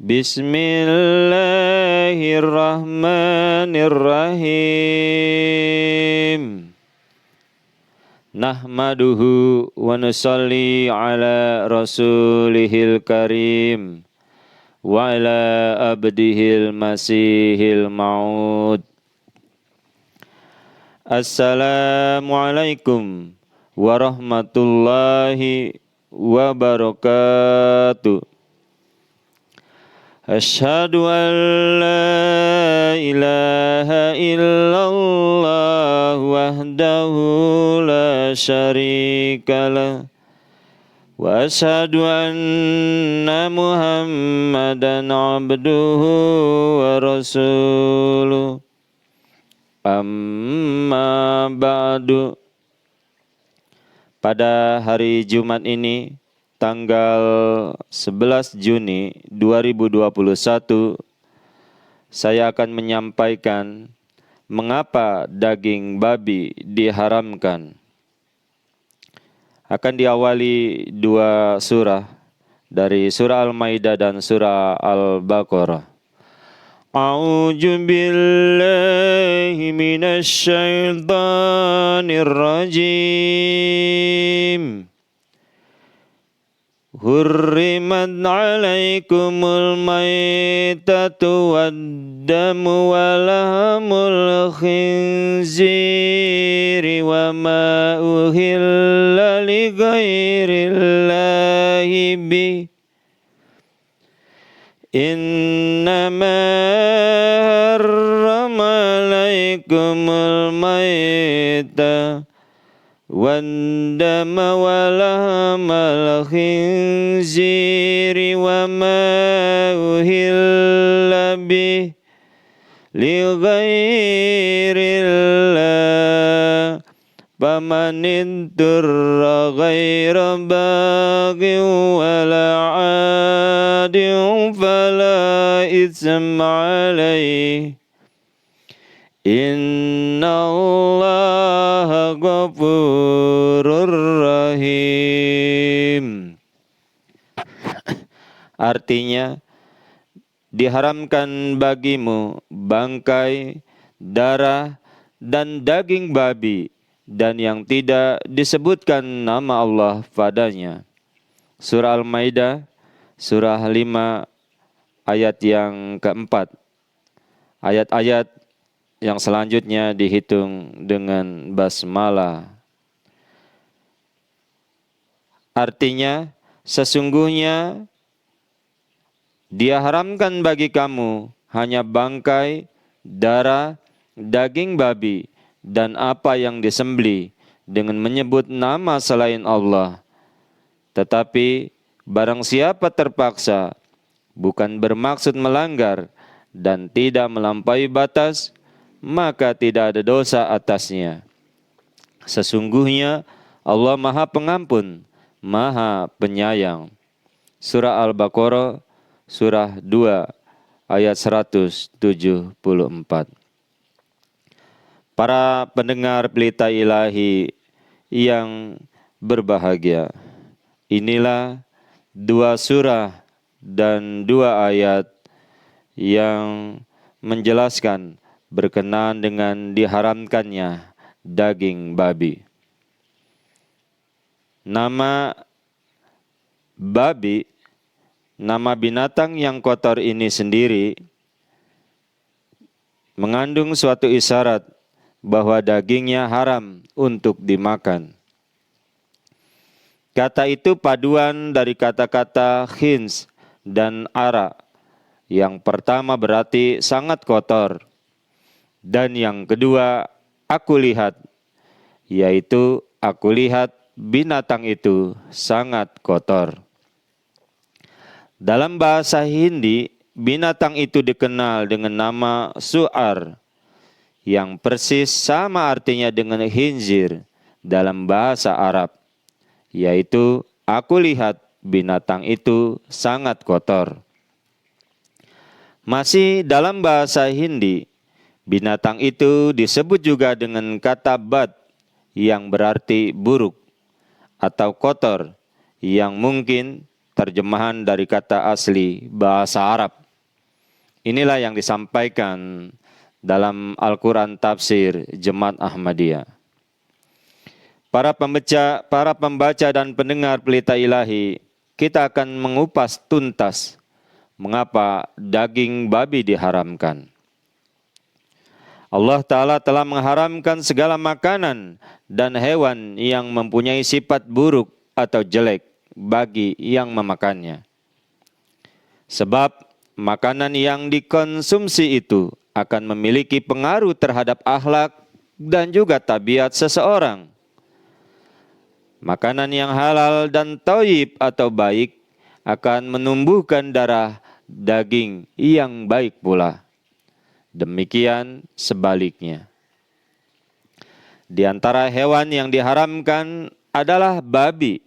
Bismillahirrahmanirrahim. Nahmaduhu wa nusalli ala rasulihil karim wa ala abdihil masihil ma'ud. Assalamualaikum warahmatullahi wabarakatuh. Asyhadu an la ilaha illallah wahdahu la syarikalah wa asyhadu anna Muhammadan abduhu wa rasuluh. Amma ba'du. Pada hari Jumat ini tanggal 11 Juni 2021, saya akan menyampaikan mengapa daging babi diharamkan. Akan diawali dua surah dari surah Al-Maidah dan surah Al-Baqarah. A'udzu billahi minasy syaithanir rajim. Hurrimat alaikumul maitatu waddamu walahmul khinziri wa ma uhilla li ghairillahi bih. Innama harrama alaikumul maitatu والدم ولحم الخنزير وما أهل به لغير الله فمن اضطر غير باغ ولا عاد فلا إثم عليه Innallaha ghafurur rahim. Artinya, diharamkan bagimu bangkai, darah, dan daging babi, dan yang tidak disebutkan nama Allah padanya. Surah Al-Maidah, surah 5, ayat yang keempat. Ayat-ayat yang selanjutnya dihitung dengan basmalah. Artinya, sesungguhnya dia haramkan bagi kamu hanya bangkai, darah, daging babi, dan apa yang disembelih dengan menyebut nama selain Allah. Tetapi barang siapa terpaksa, bukan bermaksud melanggar, dan tidak melampaui batas, maka tidak ada dosa atasnya. Sesungguhnya Allah Maha Pengampun, Maha Penyayang. Surah Al-Baqarah, surah 2, ayat 174. Para pendengar Pelita Ilahi yang berbahagia, inilah dua surah dan dua ayat yang menjelaskan berkenaan dengan diharamkannya daging babi. Nama babi, nama binatang yang kotor ini sendiri mengandung suatu isyarat bahwa dagingnya haram untuk dimakan. Kata itu paduan dari kata-kata khins dan ara. Yang pertama berarti sangat kotor, dan yang kedua aku lihat, yaitu aku lihat binatang itu sangat kotor. Dalam bahasa Hindi, binatang itu dikenal dengan nama su'ar, yang persis sama artinya dengan khinzir dalam bahasa Arab, yaitu aku lihat binatang itu sangat kotor. Masih dalam bahasa Hindi, binatang itu disebut juga dengan kata bad yang berarti buruk atau kotor, yang mungkin terjemahan dari kata asli bahasa Arab. Inilah yang disampaikan dalam Al-Quran Tafsir Jemaat Ahmadiyah. Para pembaca dan pendengar Pelita Ilahi, kita akan mengupas tuntas mengapa daging babi diharamkan. Allah Ta'ala telah mengharamkan segala makanan dan hewan yang mempunyai sifat buruk atau jelek bagi yang memakannya. Sebab makanan yang dikonsumsi itu akan memiliki pengaruh terhadap akhlak dan juga tabiat seseorang. Makanan yang halal dan thayyib atau baik akan menumbuhkan darah daging yang baik pula. Demikian sebaliknya. Di antara hewan yang diharamkan adalah babi.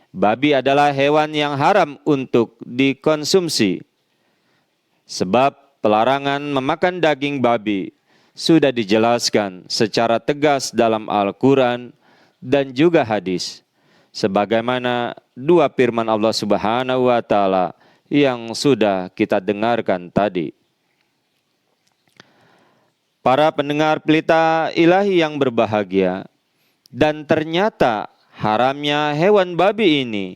Babi adalah hewan yang haram untuk dikonsumsi. Sebab pelarangan memakan daging babi sudah dijelaskan secara tegas dalam Al-Quran dan juga hadis. Sebagaimana dua firman Allah Subhanahu wa Ta'ala yang sudah kita dengarkan tadi. Para pendengar Pelita Ilahi yang berbahagia, dan ternyata haramnya hewan babi ini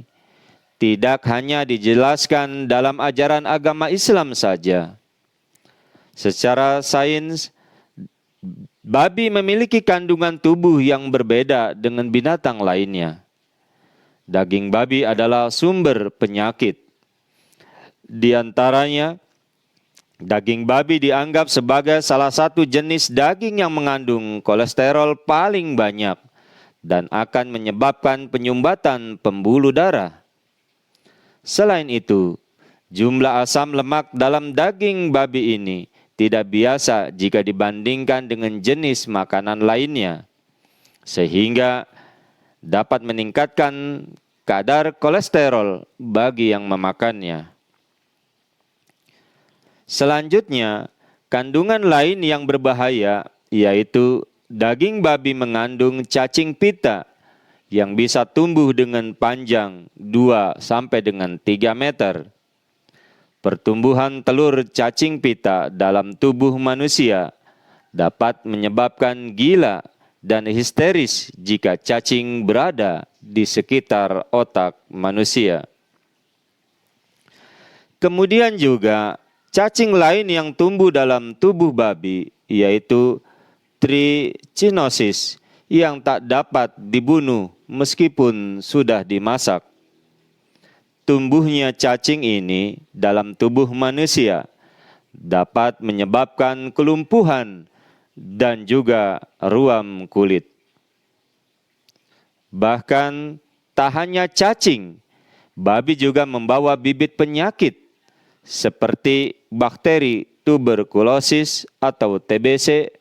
tidak hanya dijelaskan dalam ajaran agama Islam saja. Secara sains, babi memiliki kandungan tubuh yang berbeda dengan binatang lainnya. Daging babi adalah sumber penyakit. Di antaranya, daging babi dianggap sebagai salah satu jenis daging yang mengandung kolesterol paling banyak dan akan menyebabkan penyumbatan pembuluh darah. Selain itu, jumlah asam lemak dalam daging babi ini tidak biasa jika dibandingkan dengan jenis makanan lainnya, sehingga dapat meningkatkan kadar kolesterol bagi yang memakannya. Selanjutnya, kandungan lain yang berbahaya yaitu daging babi mengandung cacing pita yang bisa tumbuh dengan panjang 2 sampai dengan 3 meter. Pertumbuhan telur cacing pita dalam tubuh manusia dapat menyebabkan gila dan histeris jika cacing berada di sekitar otak manusia. Kemudian juga cacing lain yang tumbuh dalam tubuh babi yaitu trichinosis yang tak dapat dibunuh meskipun sudah dimasak. Tumbuhnya cacing ini dalam tubuh manusia dapat menyebabkan kelumpuhan dan juga ruam kulit. Bahkan tak hanya cacing, babi juga membawa bibit penyakit seperti bakteri tuberkulosis atau TBC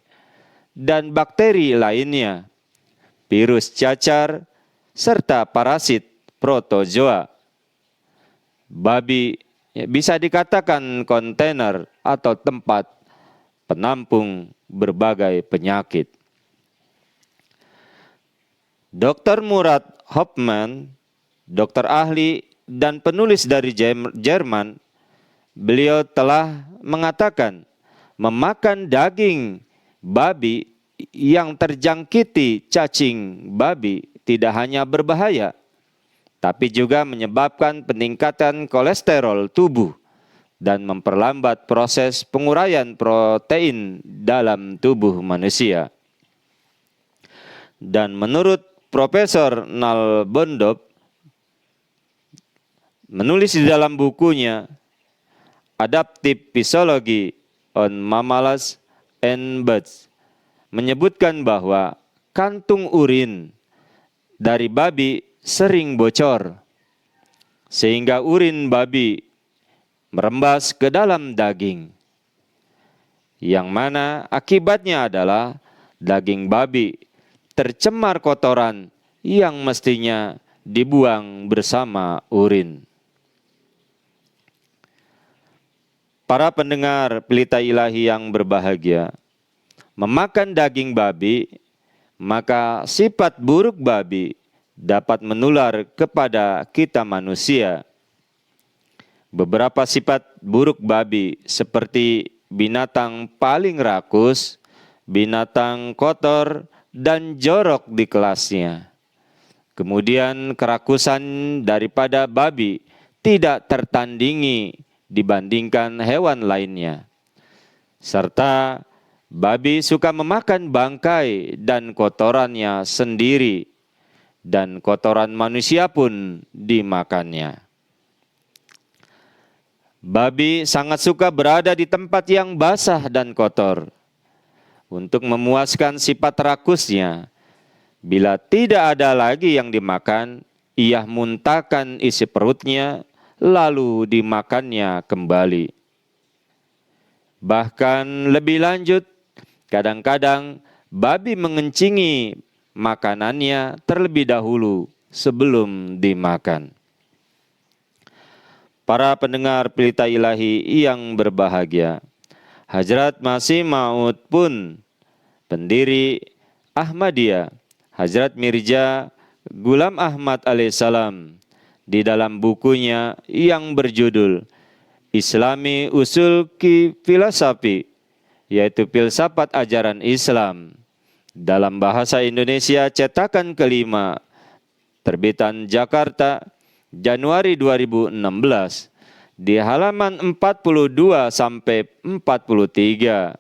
dan bakteri lainnya, virus cacar, serta parasit protozoa. Babi bisa dikatakan kontainer atau tempat penampung berbagai penyakit. Dr. Murad Hofmann, dokter ahli dan penulis dari Jerman, beliau telah mengatakan memakan daging babi yang terjangkiti cacing babi tidak hanya berbahaya, tapi juga menyebabkan peningkatan kolesterol tubuh dan memperlambat proses penguraian protein dalam tubuh manusia. Dan menurut Profesor Nal Bondop, menulis di dalam bukunya Adaptive Physiology on Mammals and Birds, menyebutkan bahwa kantung urin dari babi sering bocor, sehingga urin babi merembas ke dalam daging, yang mana akibatnya adalah daging babi tercemar kotoran yang mestinya dibuang bersama urin. Para pendengar Pelita Ilahi yang berbahagia, memakan daging babi, maka sifat buruk babi dapat menular kepada kita manusia Beberapa sifat buruk babi seperti binatang paling rakus, binatang kotor, dan jorok di kelasnya. Kemudian kerakusan daripada babi tidak tertandingi dibandingkan hewan lainnya. Serta babi suka memakan bangkai dan kotorannya sendiri, dan kotoran manusia pun dimakannya. Babi sangat suka berada di tempat yang basah dan kotor. Untuk memuaskan sifat rakusnya, bila tidak ada lagi yang dimakan, ia muntahkan isi perutnya, lalu dimakannya kembali. Bahkan lebih lanjut, kadang-kadang babi mengencingi makanannya terlebih dahulu sebelum dimakan. Para pendengar Pelita Ilahi yang berbahagia, Hadrat Masih Maud pun pendiri Ahmadiyah, Hadrat Mirza Ghulam Ahmad alaihissalam, di dalam bukunya yang berjudul Islami Usul Ki Filosofi, yaitu filsafat ajaran Islam, dalam bahasa Indonesia cetakan kelima, terbitan Jakarta, Januari 2016, di halaman 42 sampai 43.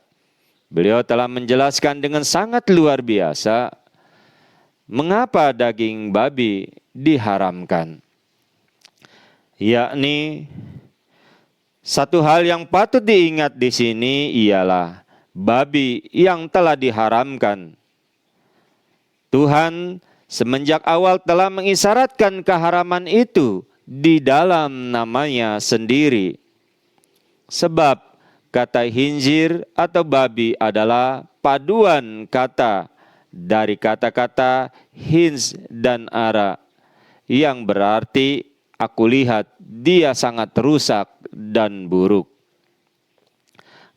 Beliau telah menjelaskan dengan sangat luar biasa mengapa daging babi diharamkan. Yakni satu hal yang patut diingat di sini ialah babi yang telah diharamkan. Tuhan semenjak awal telah mengisyaratkan keharaman itu di dalam namanya sendiri. Sebab kata khinzir atau babi adalah paduan kata dari kata-kata hinz dan ara, yang berarti aku lihat dia sangat rusak dan buruk.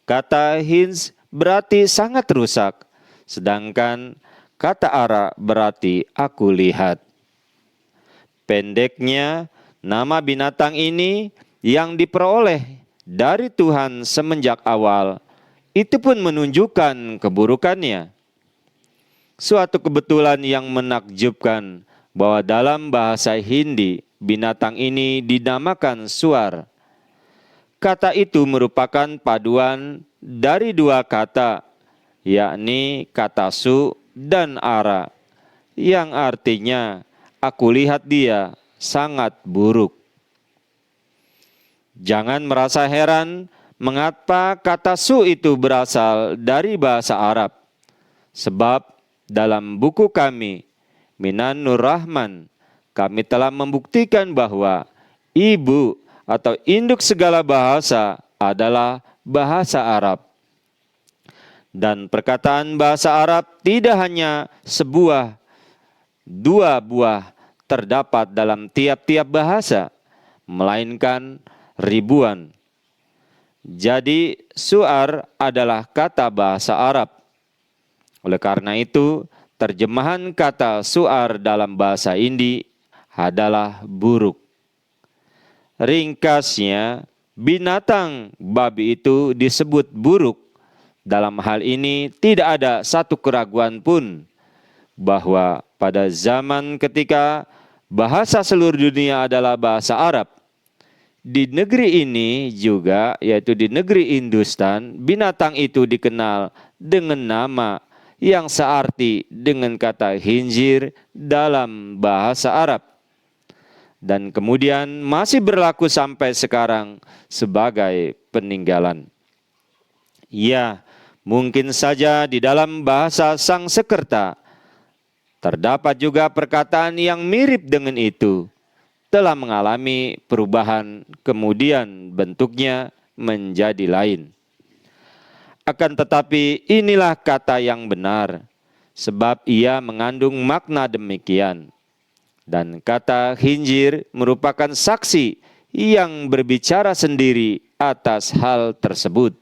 Kata hinz berarti sangat rusak, sedangkan kata ara berarti aku lihat. Pendeknya, nama binatang ini yang diperoleh dari Tuhan semenjak awal, itu pun menunjukkan keburukannya. Suatu kebetulan yang menakjubkan bahwa dalam bahasa Hindi, binatang ini dinamakan suar. Kata itu merupakan paduan dari dua kata, yakni kata su dan ara, yang artinya aku lihat dia sangat buruk. Jangan merasa heran mengapa kata su itu berasal dari bahasa Arab. Sebab dalam buku kami, Minan Nur Rahman, kami telah membuktikan bahwa ibu atau induk segala bahasa adalah bahasa Arab. Dan perkataan bahasa Arab tidak hanya dua buah terdapat dalam tiap-tiap bahasa, melainkan ribuan. Jadi suar adalah kata bahasa Arab. Oleh karena itu, terjemahan kata suar dalam bahasa Hindi adalah buruk. Ringkasnya, binatang babi itu disebut buruk. Dalam hal ini tidak ada satu keraguan pun bahwa pada zaman ketika bahasa seluruh dunia adalah bahasa Arab, di negeri ini juga, yaitu di negeri Hindustan, binatang itu dikenal dengan nama yang searti dengan kata khinzir dalam bahasa Arab. Dan kemudian masih berlaku sampai sekarang sebagai peninggalan. Ya, mungkin saja di dalam bahasa Sangsekerta terdapat juga perkataan yang mirip dengan itu, telah mengalami perubahan, kemudian bentuknya menjadi lain. Akan tetapi inilah kata yang benar, sebab ia mengandung makna demikian. Dan kata khinzir merupakan saksi yang berbicara sendiri atas hal tersebut.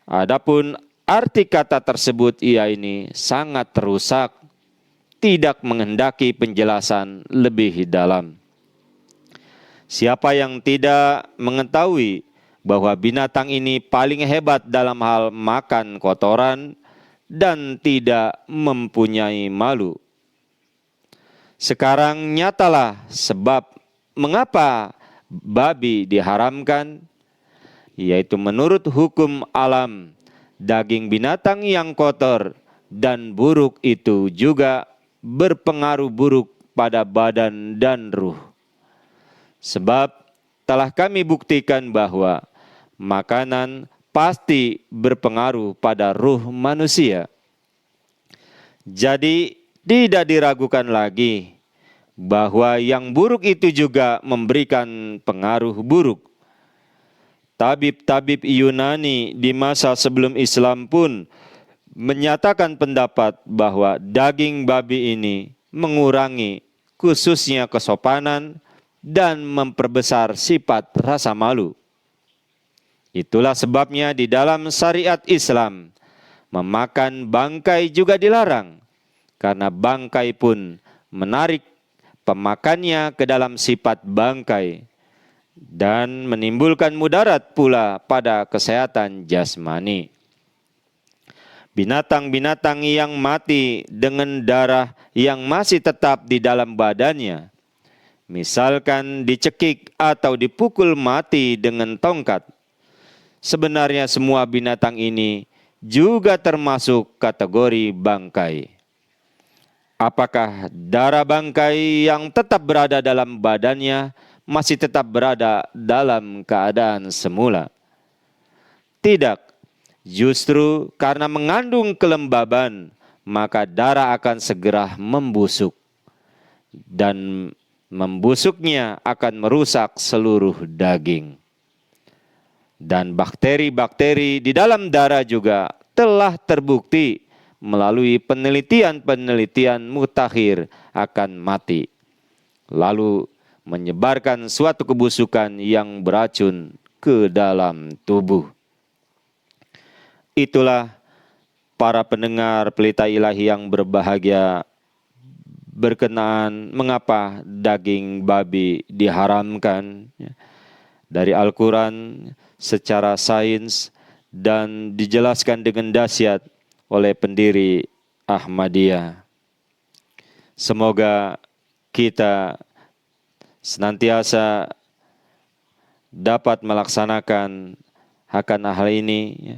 Adapun arti kata tersebut ia ini sangat rusak, tidak menghendaki penjelasan lebih dalam. Siapa yang tidak mengetahui bahwa binatang ini paling hebat dalam hal makan kotoran dan tidak mempunyai malu. Sekarang nyatalah sebab mengapa babi diharamkan, yaitu menurut hukum alam, daging binatang yang kotor dan buruk itu juga berpengaruh buruk pada badan dan ruh. Sebab telah kami buktikan bahwa makanan pasti berpengaruh pada ruh manusia. Jadi tidak diragukan lagi bahwa yang buruk itu juga memberikan pengaruh buruk. Tabib-tabib Yunani di masa sebelum Islam pun menyatakan pendapat bahwa daging babi ini mengurangi khususnya kesopanan dan memperbesar sifat rasa malu. Itulah sebabnya di dalam syariat Islam, memakan bangkai juga dilarang, karena bangkai pun menarik pemakannya ke dalam sifat bangkai dan menimbulkan mudarat pula pada kesehatan jasmani. Binatang-binatang yang mati dengan darah yang masih tetap di dalam badannya, misalkan dicekik atau dipukul mati dengan tongkat, sebenarnya semua binatang ini juga termasuk kategori bangkai. Apakah darah bangkai yang tetap berada dalam badannya masih tetap berada dalam keadaan semula? Tidak, justru karena mengandung kelembaban, maka darah akan segera membusuk. Dan membusuknya akan merusak seluruh daging. Dan bakteri-bakteri di dalam darah juga telah terbukti melalui penelitian-penelitian mutakhir akan mati, lalu menyebarkan suatu kebusukan yang beracun ke dalam tubuh. Itulah para pendengar Pelita Ilahi yang berbahagia, berkenaan mengapa daging babi diharamkan dari Al-Quran secara sains dan dijelaskan dengan dahsyat oleh pendiri Ahmadiyah. Semoga kita senantiasa dapat melaksanakan akan hal ini,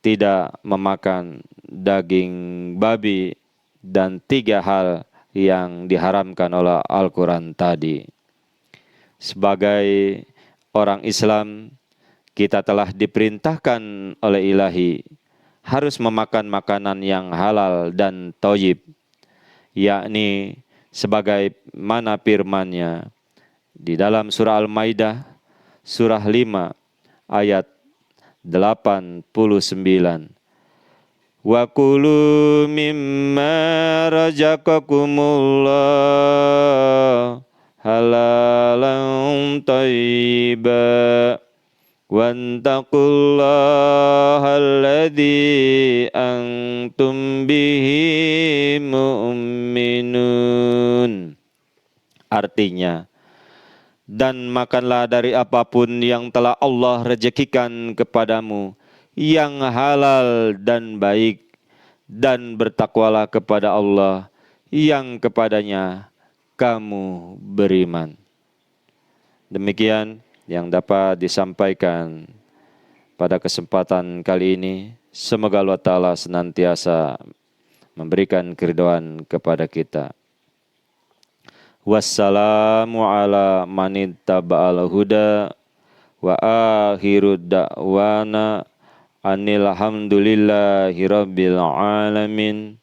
tidak memakan daging babi dan 3 hal yang diharamkan oleh Al-Quran tadi. Sebagai orang Islam, kita telah diperintahkan oleh Ilahi harus memakan makanan yang halal dan thayyib, yakni sebagai mana firman-Nya di dalam surah Al-Maidah, surah 5 ayat 89. Wa kulu mimma razaqakumullah halalan thayyiba wattaqullaha alladzi antum bihi mu'minun. Artinya, dan makanlah dari apapun yang telah Allah rezekikan kepadamu yang halal dan baik, dan bertakwalah kepada Allah yang kepadanya kamu beriman. Demikian yang dapat disampaikan pada kesempatan kali ini. Semoga Allah Ta'ala senantiasa memberikan keridhaan kepada kita. Wassalamu ala manittaba'al huda wa akhiru da'wana Anilhamdulillahi rabbil alamin.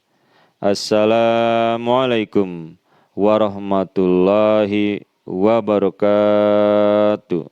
Assalamualaikum warahmatullahi wabarakatuh.